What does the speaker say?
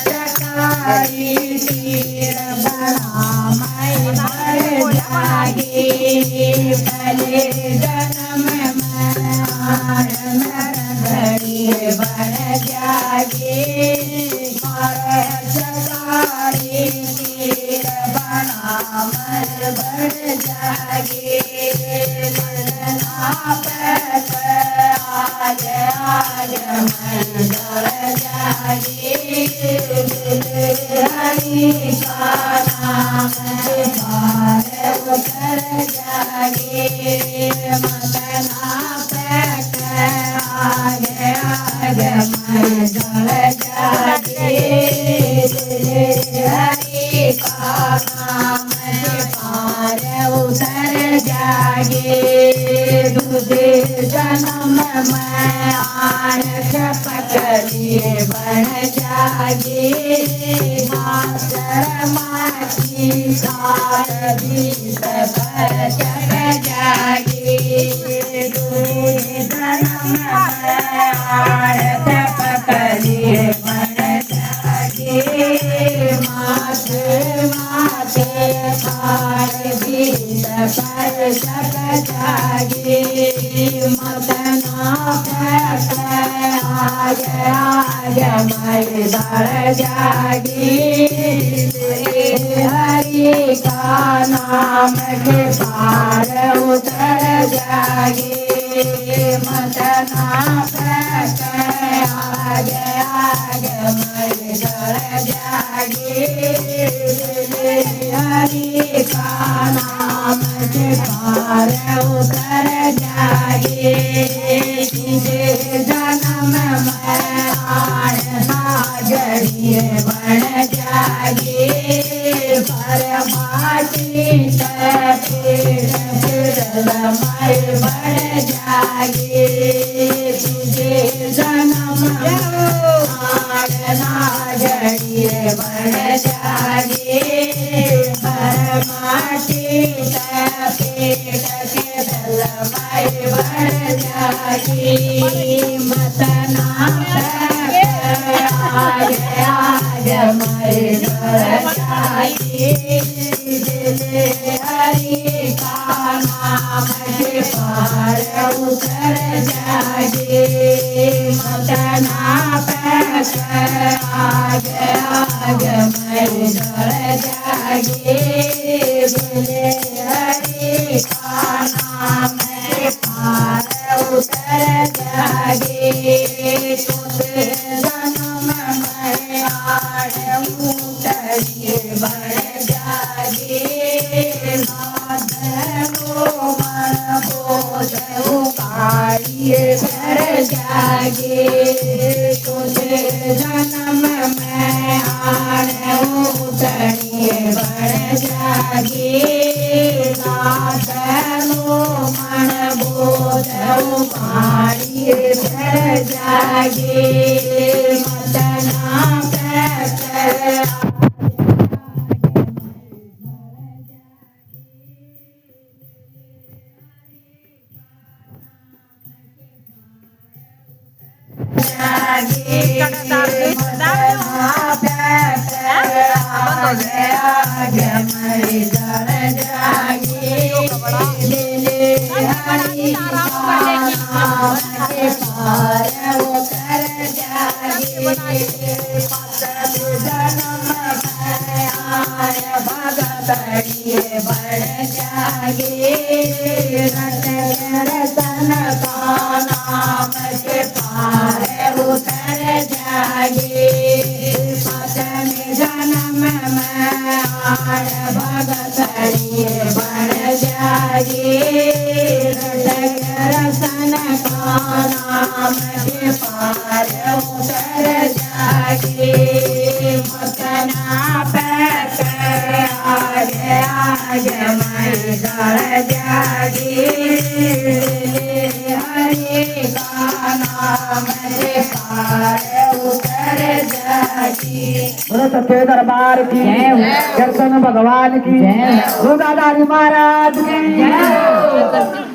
चकारी तीर बड़ा मैं बढ़ जागे भले जन्म में घड़ी बढ़ जागे चकारी तीर बड़ा मैं बढ़ जागे आज आज मैं बढ़ जागे हरि का नाम पार उतर जागे मतना पैक आगे आगे मैं जल जागे हरि का नाम पार उतर जागे दूसरे जन्म में आठ पकड़िए बढ़ जागे मास्टर माची सारदी सब चढ़ जागे दूसरे जन्म में आठ पकड़िए बढ़ जागे मास्टर माचे सारदी सब जागे मतना आगे आगे मैं बढ़ जागी हरि का नाम के पार उतर जागी मतना आगे आगे मैं बढ़ जागी हरि का नाम के पार उतर जागे जन्म में घड़िए बढ़ जागे पर माटी मैं बढ़ जागे तुझे जन्म घड़िए बढ़ जागे पर माटी पेट के दल मैं बढ़ जागी मतना आगे आगे मैं बढ़ जागी हरि का नाम के पार उतर जागे मतना आगे आगे मैं बढ़ जागे हरि का नाम के पार उतर जागे जन्म में आड़ उतरिए बढ़ जागे उकाड़िए बढ़ जागे तुझे जन्म में आड़ उतरिए बढ़ जागे मन बोध उकाड़िए बढ़ जागे मतना आगे मैं जल जागे हरि के पार उतर जागे जन्म भगतड़िए बढ़ जागे रतन का नाम के पार उतर जागे जन्म में भगतड़िए बढ़ जागे रसन का नाम के पार उतर जागे मतना पैक आगे आगे मैं बढ़ जागे हरि का नाम के पार उतर जागे। बोलो सत्य दरबार की दर्शन भगवान की, दादा महाराज की।